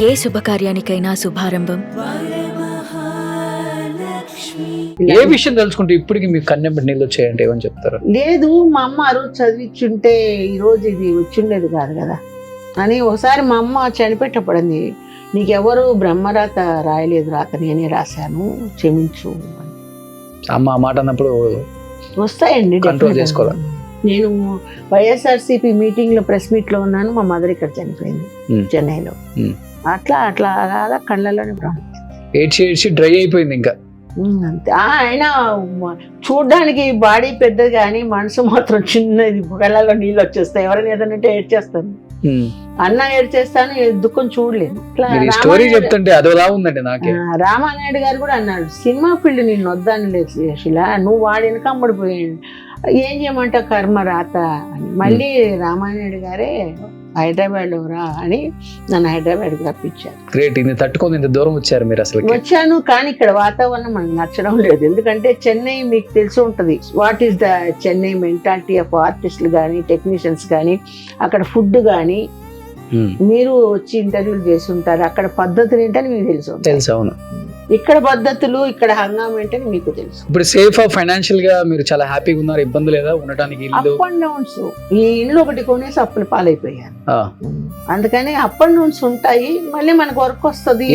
ఏ శుభకార్యానికైనా శుభారంభం. ఏ విషయం తెలుసుకుంటే ఇప్పటికి మీకు కన్నెంబడి నీళ్ళు వచ్చాయంటే ఏమని చెప్తారు? లేదు, మా అమ్మ ఆ రోజు చదివించుంటే ఈరోజు ఇది వచ్చిండేది కాదు కదా అని. ఒకసారి మా అమ్మ చనిపెట్టపడింది, నీకెవరు బ్రహ్మరాత రాయలేదు, రాత నేనే రాశాను, క్షమించు అని. అమ్మ ఆ మాట అన్నప్పుడు వస్తాయండి, కంట్రోల్ చేసుకోవాలి. నేను వైఎస్ఆర్సీపీ మీటింగ్ లో ప్రెస్ మీట్ లో ఉన్నాను, మా మదర్ ఇక్కడ చనిపోయింది చెన్నైలో. అట్లా అట్లా అలా కళ్ళలోనే ప్రాణం ఏడ్చి డ్రై అయిపోయింది ఇంకా అంతే. ఆయన చూడ్డానికి బాడీ పెద్దది కానీ మనసు మాత్రం చిన్నది, కళ్ళలో నీళ్ళు వచ్చేస్తాయి. ఎవరైనా ఏదైనా ఏడ్చేస్తాను, అన్న ఏడ్చేస్తాను, దుఃఖం చూడలేదు. స్టోరీ చెప్తుంటే అదోలా ఉందండి నాకే. రామానాయుడు గారు కూడా అన్నాడు, సినిమా ఫీల్డ్ నేను వద్దాను లేదు శిలా, నువ్వు వాడి వెనకమ్మడిపోయాడు, ఏం చేయమంట కర్మ రాత అని. మళ్ళీ రామానాయుడు గారే హైదరాబాద్ లో రా అని నన్ను హైదరాబాద్ రప్పించారు. గ్రేట్, ఇది తట్టుకొని ఇంత దూరం వచ్చారు మీరు. అసలు వచ్చాను కానీ ఇక్కడ వాతావరణం మనకు నచ్చడం లేదు. ఎందుకంటే చెన్నై మీకు తెలిసి ఉంటది, what is the Chennai mentality of ఆర్టిస్టులు కానీ టెక్నీషియన్స్ కానీ, అక్కడ ఫుడ్ కానీ మీరు వచ్చి ఇంటర్వ్యూలు చేసి ఉంటారు, అక్కడ పద్ధతులు ఏంటని మీకు తెలుసు. అవును, ఇక్కడ పద్ధతులు ఇక్కడ హంగామా ఏంటని మీకు తెలుసు. ఇప్పుడు సేఫ్ ఫైనాన్షియల్ గా మీరు చాలా హ్యాపీగా ఉన్నారు, ఇబ్బంది లేదా ఉండడానికి? అప్ అండ్ డౌన్స్, ఈ ఇల్లు ఒకటి కొనేసి అప్పులు పాలైపోయాను, అందుకని అప్ అండ్ డౌన్స్ ఉంటాయి. మళ్ళీ మనకు వర్క్ వస్తుంది.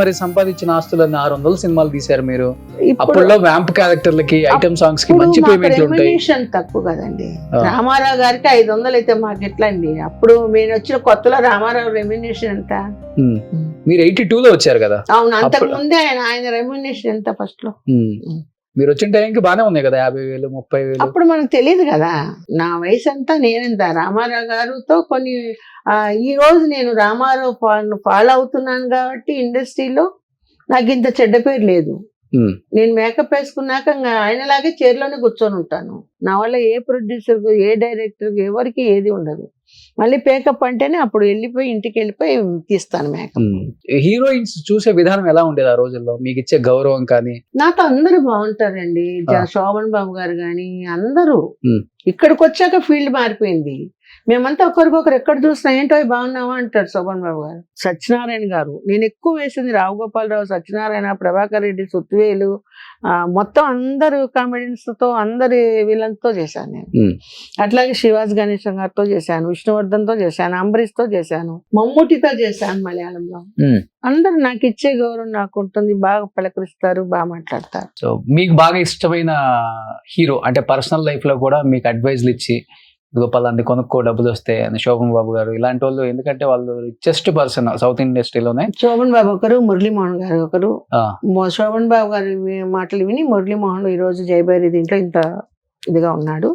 మరి సంపాదించిన ఆస్తులన్నీ 600 సినిమాలు తీశారు మీరు. అప్పుడులో వ్యాంప్ క్యారెక్టర్లకి ఐటమ్ సాంగ్స్ కి మంచి పేమెంట్లు ఉంటాయి. రెమ్యునరేషన్ తక్కువ కదండి. రామారావు గారికి 500 అయితే మాకు ఎట్లా అండి? అప్పుడు నేను వచ్చిన కొత్తలో రామారావు రెమ్యునరేషన్ ఎంత? మీరు 82 లో వచ్చారు కదా. అవును, అంతకు ముందే ఆయన రెమ్యునరేషన్ ఎంత ఫస్ట్ లో? మీరు వచ్చిన టైంకి బానే ఉన్నాయి కదా, 50,000 30,000. అప్పుడు మనకు తెలియదు కదా, నా వయసు అంతా నేనెంత. రామారావు గారితో కొన్ని ఈ రోజు నేను రామారావు ఫాలో అవుతున్నాను కాబట్టి ఇండస్ట్రీలో నాకు ఇంత చెడ్డ పేరు లేదు. నేను మేకప్ వేసుకున్నాక ఆయనలాగే చైర్లోనే కూర్చొని ఉంటాను. నా వల్ల ఏ ప్రొడ్యూసర్ ఏ డైరెక్టర్ ఎవరికి ఏది ఉండదు. మళ్ళీ పేకప్ అంటేనే అప్పుడు వెళ్ళిపోయి ఇంటికి వెళ్ళిపోయి తీస్తాను మేకప్. హీరోయిన్స్ చూసే విధానం ఎలా ఉండేది ఆ రోజుల్లో? మీకు ఇచ్చే గౌరవం కానీ? నాతో అందరూ బాగుంటారండి. శోభన్ బాబు గారు కానీ అందరూ. ఇక్కడికి వచ్చాక ఫీల్డ్ మారిపోయింది. మేమంతా ఒకరికొకరు ఎక్కడ చూసినా ఏంటో బాగున్నావా అంటారు శోభన్ బాబు గారు. సత్యనారాయణ గారు, నేను ఎక్కువ వేసింది రావు గోపాలరావు, సత్యనారాయణ, ప్రభాకర్ రెడ్డి, సుత్వేలు, మొత్తం అందరు కామెడియన్స్ తో అందరి వీళ్ళతో చేశాను నేను. అట్లాగే శివాజ్ గణేశన్ గారితో చేశాను, విష్ణువర్ధన్ తో చేశాను, అంబరీష్ తో చేశాను, మమ్ముటితో చేశాను మలయాళంలో. అందరు నాకు ఇచ్చే గౌరవం నాకు ఉంటుంది, బాగా పలకరిస్తారు, బాగా మాట్లాడతారు. సో మీకు బాగా ఇష్టమైన హీరో అంటే పర్సనల్ లైఫ్ లో కూడా మీకు అడ్వైజ్లు ఇచ్చి గోపాల్ కొనుక్కో డబ్బులు వస్తే అని శోభన్ బాబు గారు ఇలాంటి వాళ్ళు? ఎందుకంటే వాళ్ళు రిచెస్ట్ పర్సన్ సౌత్ ఇండస్ట్రీలోనే. శోభన్ బాబు ఒకరు, మురళీమోహన్ గారు ఒకరు. శోభన్ బాబు గారి మాటలు విని మురళీమోహన్ ఈ రోజు జయభైరి దీంట్లో ఇంత ఇదిగా ఉన్నాడు.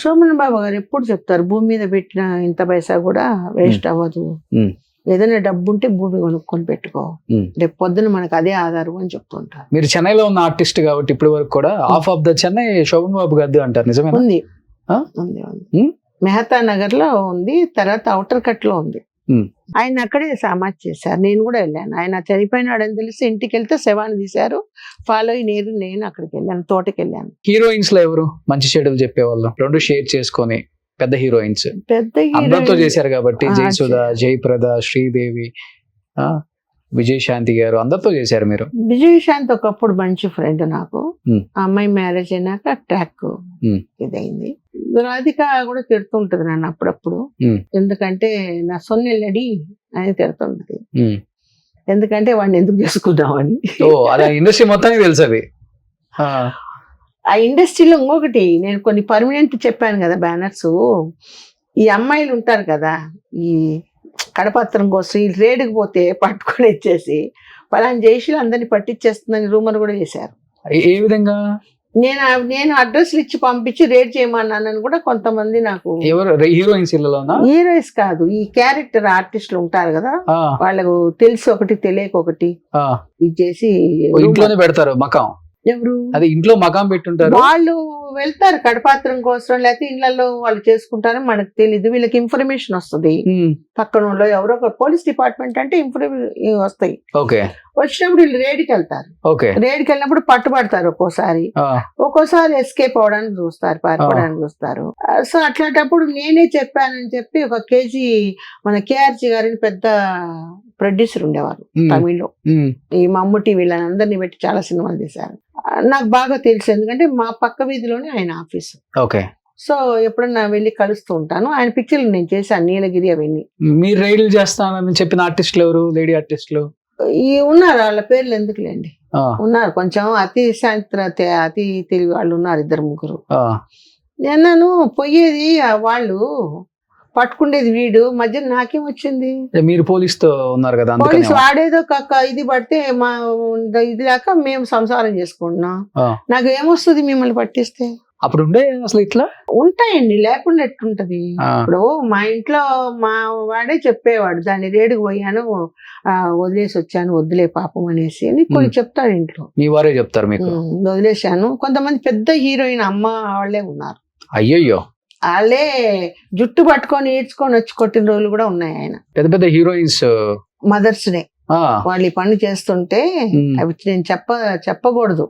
శోభన్ బాబు గారు ఎప్పుడు చెప్తారు, భూమి మీద పెట్టిన ఇంత పైసా కూడా వేస్ట్ అవ్వదు, ఏదైనా డబ్బు ఉంటే భూమి కొనుక్కొని పెట్టుకో, రేపు పొద్దున మనకు అదే ఆధారం అని చెప్తుంటారు. మీరు చెన్నైలో ఉన్న ఆర్టిస్ట్ కాబట్టి ఇప్పటి వరకు కూడా half of the Chennai Shobhan Babu గారిది అంటారు, నిజమే? ఉంది, మెహతా నగర్ లో ఉంది, తర్వాత ఔటర్ కట్ లో ఉంది. ఆయన అక్కడే సమాజ్ చేశారు, నేను కూడా వెళ్ళాను. ఆయన చనిపోయినాడని తెలిసి ఇంటికి వెళ్తే శవాన్ని తీశారు, ఫాలో అయ్యి నేను అక్కడికి వెళ్ళాను, తోటకి వెళ్ళాను. హీరోయిన్స్ లో ఎవరు మంచి చెడులు చెప్పేవాళ్ళు? రెండు షేర్ చేసుకొని పెద్ద హీరోయిన్స్ అందరితో చేశారు కాబట్టి, జయసుధ, జయప్రద, శ్రీదేవి, విజయశాంతి గారు అందరితో చేశారు మీరు. విజయశాంతి ఒకప్పుడు మంచి ఫ్రెండ్ నాకు. ఆ అమ్మాయి మ్యారేజ్ అయినాక ట్రాక్ ఇదైంది. రాధిక కూడా తిడుతుంటది నన్ను అప్పుడప్పుడు, ఎందుకంటే నా సొన్నెళ్ళడి అని తిడుతుంటది, ఎందుకంటే వాడిని ఎందుకు చేసుకుందామని. ఇండస్ట్రీ మొత్తానికి తెలుసు అది. ఆ ఇండస్ట్రీలో ఇంకొకటి, నేను కొన్ని పర్మనెంట్ చెప్పాను కదా బ్యానర్స్, ఈ అమ్మాయిలు ఉంటారు కదా, ఈ కడపత్రం కోసం ఈ రేడుకు పోతే పట్టుకొని ఇచ్చేసి పలానా జయశీల అందరినీ పట్టించేస్తుందని రూమర్ కూడా చేశారు. ఏ విధంగా? నేను అడ్రస్లు ఇచ్చి పంపించి రేట్ చేయమన్నానని కూడా కొంతమంది నాకు. హీరోయిన్స్ కాదు, ఈ క్యారెక్టర్ ఆర్టిస్టులు ఉంటారు కదా, వాళ్ళకు తెలిసి ఒకటి తెలియక ఒకటి ఇది చేసి ఇంట్లోనే పెడతారు మకాం. ఎవరు? అది ఇంట్లో మకాం పెట్టుంటారు. వాళ్ళు వెళ్తారు కడపాత్రం కోసం, లేకపోతే ఇళ్లలో వాళ్ళు చేసుకుంటారో మనకు తెలియదు. వీళ్ళకి ఇన్ఫర్మేషన్ వస్తుంది, పక్కన వాళ్ళు ఎవరో ఒక పోలీస్ డిపార్ట్మెంట్ అంటే ఇన్ఫర్మేషన్ వస్తాయి. ఓకే. వచ్చినప్పుడు వీళ్ళు రేడ్కి వెళ్తారు. ఓకే. రేడ్కి వెళ్ళినప్పుడు పట్టుబడతారు, ఒక్కోసారి ఎస్కేప్ అవడానికి చూస్తారు, పారిపోవడానికి చూస్తారు. సో అట్లాంటప్పుడు నేనే చెప్పానని చెప్పి 1 kg మన కేఆర్జీ గారిని పెద్ద ప్రొడ్యూసర్ ఉండేవారు తమిళ్లో, ఈ మమ్ముటి వీళ్ళని అందరినీ పెట్టి చాలా సినిమాలు తీశారు. నాకు బాగా తెలుసు, ఎందుకంటే మా పక్క వీధిలోనే ఆయన ఆఫీసు. ఓకే. సో ఎప్పుడన్నా వెళ్ళి కలుస్తూ ఉంటాను. ఆయన పిక్చర్లు నేను చేశాను, నీలగిరి అవన్నీ. మీరు రైడ్లు చేస్తానని చెప్పిన ఆర్టిస్టులు ఎవరు, లేడీ ఆర్టిస్టులు? ఉన్నారు, వాళ్ళ పేర్లు ఎందుకులేండి, ఉన్నారు కొంచెం అతి అతి తెలివి వాళ్ళు ఉన్నారు, 2-3. నేను పోయేది వాళ్ళు పట్టుకుండేది, వీడు మధ్య నాకేం వచ్చింది. మీరు పోలీసుతో ఉన్నారు కదా, పోలీసు వాడేదో ఇది పడితే మా ఇది లేక మేము సంసారం చేసుకుంటున్నాం, నాకు ఏమొస్తుంది మిమ్మల్ని పట్టిస్తే. అప్పుడు ఉండే అసలు ఇట్లా ఉంటాయండి, లేకుండా ఎట్టుంటది. ఇప్పుడు మా ఇంట్లో మా వాడే చెప్పేవాడు, దాన్ని రేడుకు పోయాను, వదిలేసి వచ్చాను, వద్దులే పాపం అనేసి అని కొన్ని చెప్తాడు ఇంట్లో. మీ వారే చెప్తారు మీకు? వదిలేశాను. కొంతమంది పెద్ద హీరోయిన్ అమ్మ వాళ్ళే ఉన్నారు. అయ్యయ్యో. వాళ్ళే జుట్టు పట్టుకొని ఈడ్చుకొని వచ్చి కొట్టిన రోజులు కూడా ఉన్నాయి. ఆయన పెద్ద పెద్ద హీరోయిన్స్ మదర్స్ డే వాళ్ళు ఈ పని చేస్తుంటే అవి నేను చెప్పకూడదు.